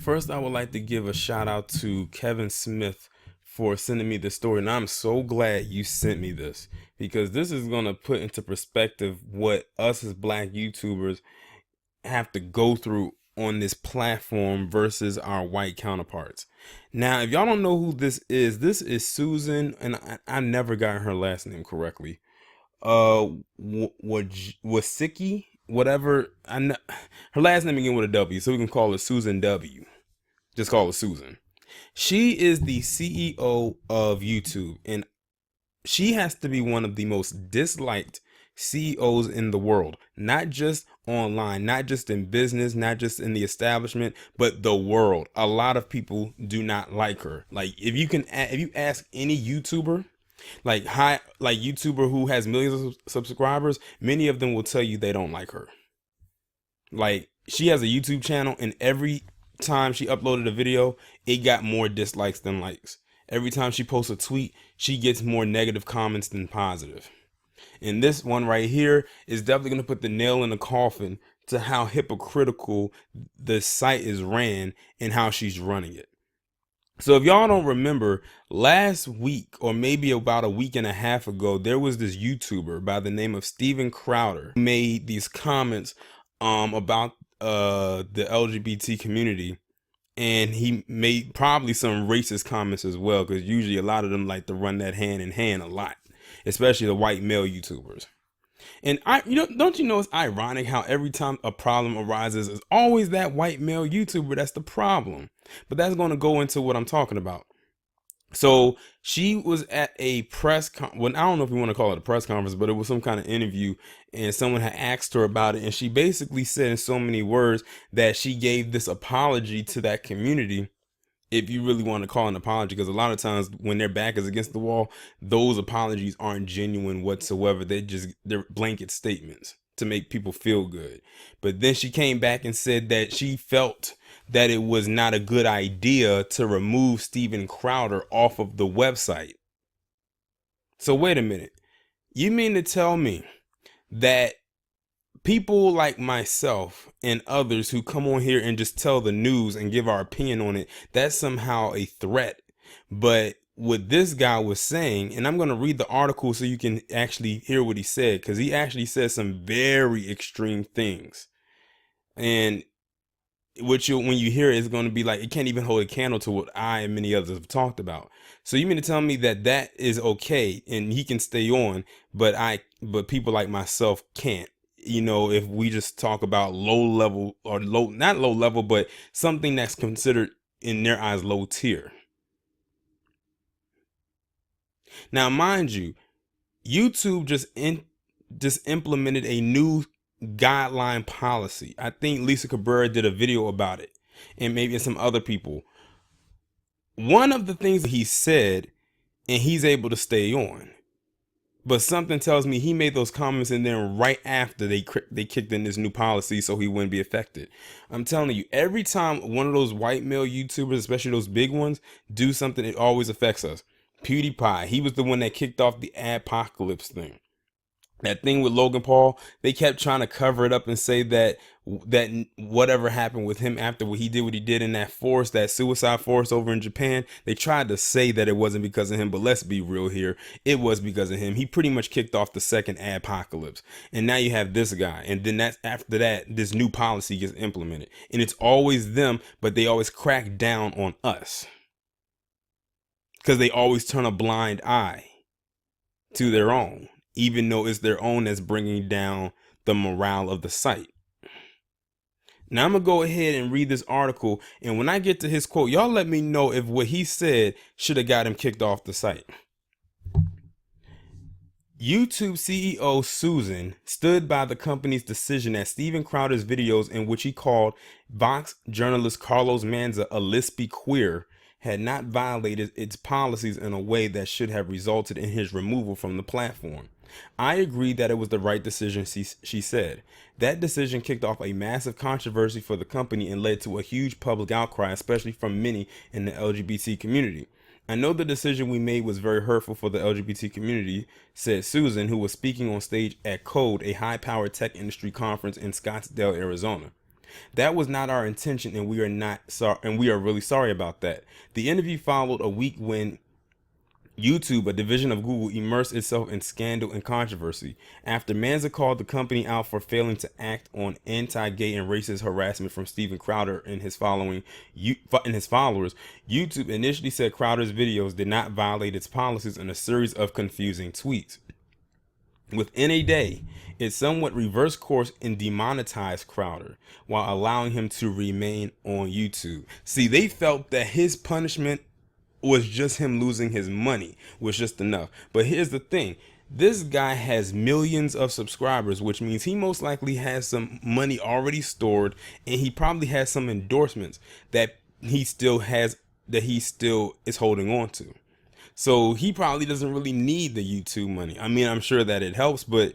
First, I would like to give a shout out to Kevin Smith for sending me this story. And I'm so glad you sent me this because this is going to put into perspective what us as black YouTubers have to go through on this platform versus our white counterparts. Now, if y'all don't know who this is Susan, and I never got her last name correctly. Wasicki, whatever. I know her last name again with a W, so we can call her Susan W. Just call her Susan. She is the CEO of YouTube, and she has to be one of the most disliked CEOs in the world, not just online, not just in business, not just in the establishment, but the world. A lot of people do not like her. Like if you ask any YouTuber, like YouTuber who has millions of subscribers, many of them will tell you they don't like her. Like she has a YouTube channel, and every time she uploaded a video, it got more dislikes than likes. Every time she posts a tweet, she gets more negative comments than positive. And this one right here is definitely going to put the nail in the coffin to how hypocritical the site is ran and how she's running it. So if y'all don't remember, last week or maybe about a week and a half ago, there was this YouTuber by the name of Steven Crowder who made these comments about the LGBT community, and he made probably some racist comments as well, because usually a lot of them like to run that hand in hand a lot, especially the white male YouTubers. And don't you know it's ironic how every time a problem arises, it's always that white male YouTuber that's the problem. But that's going to go into what I'm talking about. So she was at a well, I don't know if you want to call it a press conference, but it was some kind of interview, and someone had asked her about it, and she basically said in so many words that she gave this apology to that community, if you really want to call an apology, because a lot of times when their back is against the wall, those apologies aren't genuine whatsoever. They're blanket statements to make people feel good. But then she came back and said that she felt that it was not a good idea to remove Steven Crowder off of the website. So wait a minute. You mean to tell me that people like myself and others who come on here and just tell the news and give our opinion on it, that's somehow a threat? But what this guy was saying, and I'm going to read the article so you can actually hear what he said, because he actually said some very extreme things. And when you hear it, it's going to be like, it can't even hold a candle to what I and many others have talked about. So you mean to tell me that that is okay and he can stay on, but people like myself can't? You know, if we just talk about low level, or not low level, but something that's considered in their eyes low tier. Now, mind you, YouTube just implemented a new guideline policy. I think Lisa Cabrera did a video about it, and maybe some other people. One of the things he said, and he's able to stay on, but something tells me he made those comments and then right after they kicked in this new policy so he wouldn't be affected. I'm telling you, every time one of those white male YouTubers, especially those big ones, do something, it always affects us. PewDiePie, he was the one that kicked off the apocalypse thing. That thing with Logan Paul, they kept trying to cover it up and say that whatever happened with him after what he did in that forest, that suicide forest over in Japan, they tried to say that it wasn't because of him, but let's be real here. It was because of him. He pretty much kicked off the second apocalypse. And now you have this guy. And then after that, this new policy gets implemented. And it's always them, but they always crack down on us, because they always turn a blind eye to their own, even though it's their own that's bringing down the morale of the site. Now I'm going to go ahead and read this article, and when I get to his quote, y'all let me know if what he said should have got him kicked off the site. YouTube CEO Susan stood by the company's decision that Steven Crowder's videos, in which he called Vox journalist Carlos Manza a lispy queer, had not violated its policies in a way that should have resulted in his removal from the platform. I agree that it was the right decision, she said. That decision kicked off a massive controversy for the company and led to a huge public outcry, especially from many in the LGBT community. I know the decision we made was very hurtful for the LGBT community, said Susan, who was speaking on stage at Code, a high-powered tech industry conference in Scottsdale, Arizona. That was not our intention, and we are not sorry, and we are really sorry about that. The interview followed a week when YouTube, a division of Google, immersed itself in scandal and controversy after Manza called the company out for failing to act on anti-gay and racist harassment from Steven Crowder and his followers. YouTube initially said Crowder's videos did not violate its policies in a series of confusing tweets. Within a day, it somewhat reversed course and demonetized Crowder while allowing him to remain on YouTube. See, they felt that his punishment was just him losing his money was just enough. But here's the thing. This guy has millions of subscribers, which means he most likely has some money already stored, and he probably has some endorsements that he still is holding on to. So he probably doesn't really need the YouTube money. I mean, I'm sure that it helps, but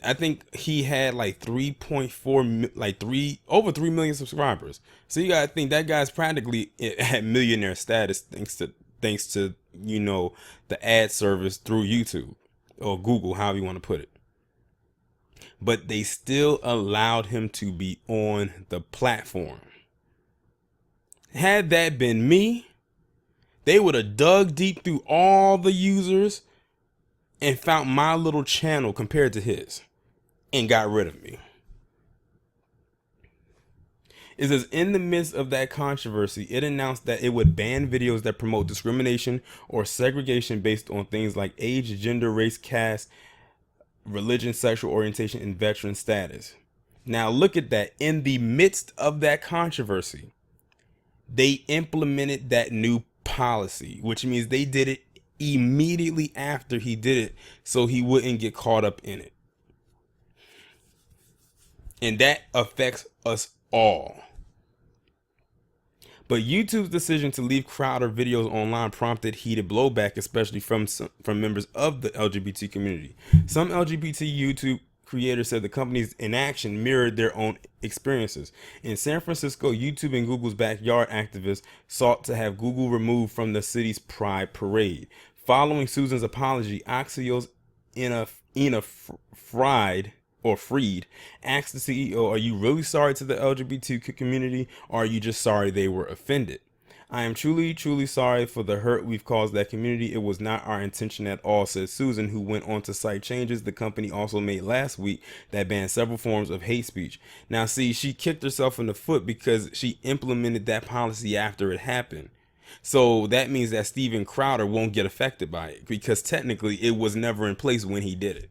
I think he had like 3.4, over 3 million subscribers. So you gotta think that guy's practically at millionaire status thanks to the ad service through YouTube or Google, however you want to put it. But they still allowed him to be on the platform. Had that been me, they would have dug deep through all the users and found my little channel compared to his and got rid of me. It says, in the midst of that controversy, it announced that it would ban videos that promote discrimination or segregation based on things like age, gender, race, caste, religion, sexual orientation, and veteran status. Now look at that. In the midst of that controversy, they implemented that new policy, which means they did it immediately after he did it so he wouldn't get caught up in it. And that affects us all. But YouTube's decision to leave Crowder videos online prompted heated blowback, especially from members of the LGBT community. Some LGBT YouTube creators said the company's inaction mirrored their own experiences. In San Francisco, YouTube and Google's backyard activists sought to have Google removed from the city's Pride Parade. Following Susan's apology, Axios Ina Fried asked the CEO, "Are you really sorry to the LGBTQ community, or are you just sorry they were offended?" "I am truly, truly sorry for the hurt we've caused that community. It was not our intention at all," said Susan, who went on to cite changes the company also made last week that banned several forms of hate speech. Now, see, she kicked herself in the foot because she implemented that policy after it happened. So that means that Steven Crowder won't get affected by it because technically it was never in place when he did it.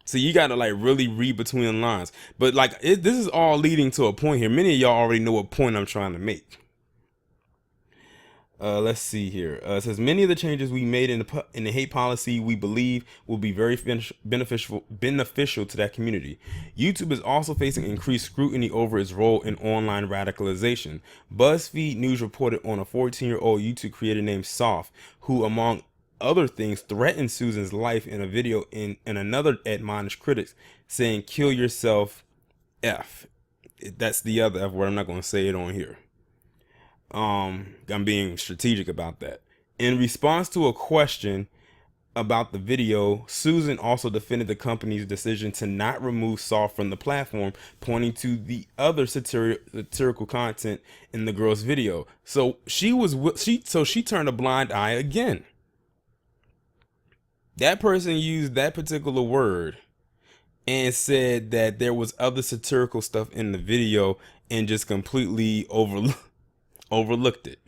So you got to really read between the lines. But this is all leading to a point here. Many of y'all already know what point I'm trying to make. Let's see here. It says many of the changes we made in the hate policy we believe will be very beneficial to that community. YouTube is also facing increased scrutiny over its role in online radicalization. BuzzFeed News reported on a 14-year-old YouTube creator named Soph, who, among other things, threatened Susan's life in a video, and another admonished critics, saying, "Kill yourself, F." That's the other F word. I'm not going to say it on here. I'm being strategic about that. In response to a question about the video, Susan also defended the company's decision to not remove Soph from the platform, pointing to the other satirical content in the girl's video. So she turned a blind eye again. That person used that particular word and said that there was other satirical stuff in the video and just completely overlooked it.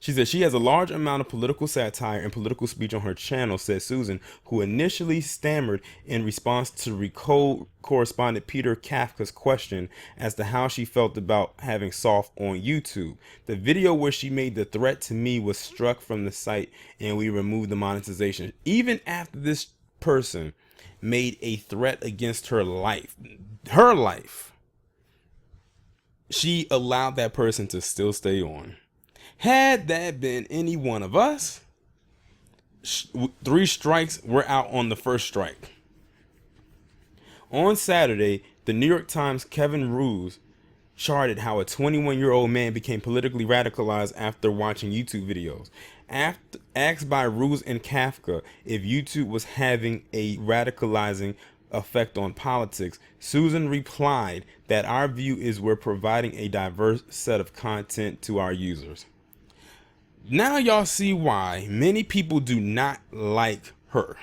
She said she has a large amount of political satire and political speech on her channel, said Susan, who initially stammered in response to Recode correspondent Peter Kafka's question as to how she felt about having Soph on YouTube. The video where she made the threat to me was struck from the site and we removed the monetization. Even after this person made a threat against her life, she allowed that person to still stay on. Had that been any one of us, 3 strikes, we're out on the first strike. On Saturday, the New York Times' Kevin Roose charted how a 21-year-old man became politically radicalized after watching YouTube videos. Asked by Roose and Kafka if YouTube was having a radicalizing effect on politics, Susan replied that our view is we're providing a diverse set of content to our users. Now y'all see why many people do not like her.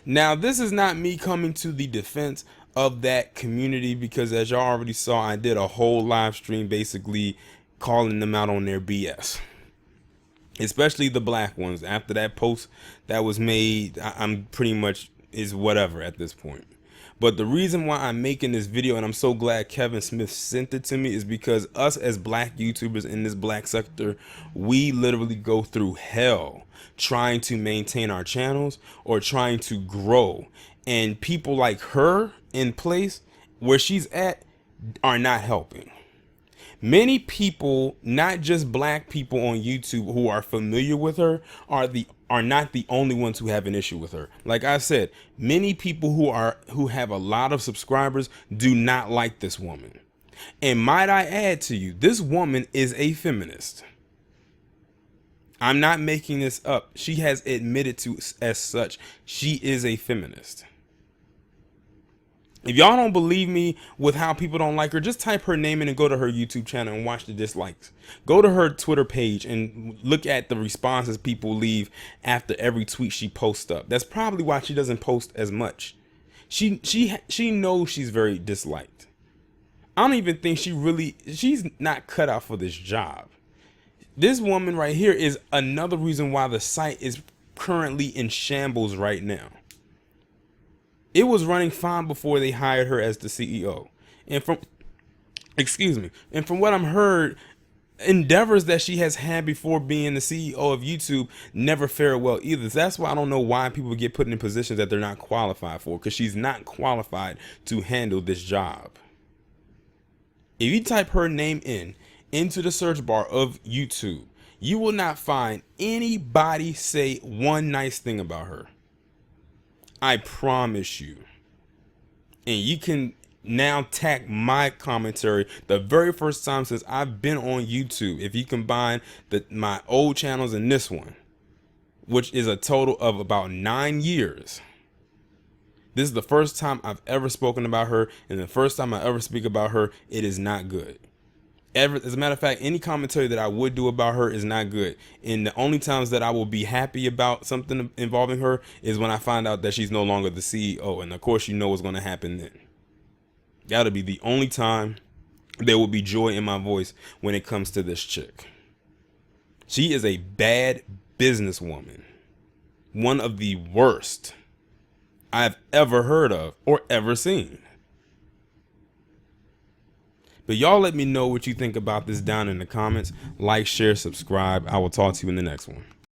Now, this is not me coming to the defense of that community, because as y'all already saw, I did a whole live stream basically calling them out on their BS. Especially the black ones. After that post that was made, I'm pretty much is whatever at this point. But the reason why I'm making this video, and I'm so glad Kevin Smith sent it to me, is because us as black YouTubers in this black sector, we literally go through hell trying to maintain our channels or trying to grow. And people like her in place where she's at are not helping. Many people, not just black people on YouTube who are familiar with her, are not the only ones who have an issue with her. Like I said, many people who have a lot of subscribers do not like this woman. And might I add to you, this woman is a feminist. I'm not making this up. She has admitted to as such. She is a feminist. If y'all don't believe me with how people don't like her, just type her name in and go to her YouTube channel and watch the dislikes. Go to her Twitter page and look at the responses people leave after every tweet she posts up. That's probably why she doesn't post as much. She knows she's very disliked. I don't even think she's not cut out for this job. This woman right here is another reason why the site is currently in shambles right now. It was running fine before they hired her as the CEO. And from what I'm heard, endeavors that she has had before being the CEO of YouTube never fared well either. So that's why I don't know why people get put in positions that they're not qualified for, because she's not qualified to handle this job. If you type her name into the search bar of YouTube, you will not find anybody say one nice thing about her. I promise you. And you can now tag my commentary the very first time since I've been on YouTube. If you combine my old channels and this one, which is a total of about 9 years. This is the first time I've ever spoken about her, and the first time I ever speak about her, it is not good. As a matter of fact, any commentary that I would do about her is not good. And the only times that I will be happy about something involving her is when I find out that she's no longer the CEO. And of course, you know what's going to happen then. That'll be the only time there will be joy in my voice when it comes to this chick. She is a bad businesswoman. One of the worst I've ever heard of or ever seen. But y'all let me know what you think about this down in the comments. Like, share, subscribe. I will talk to you in the next one.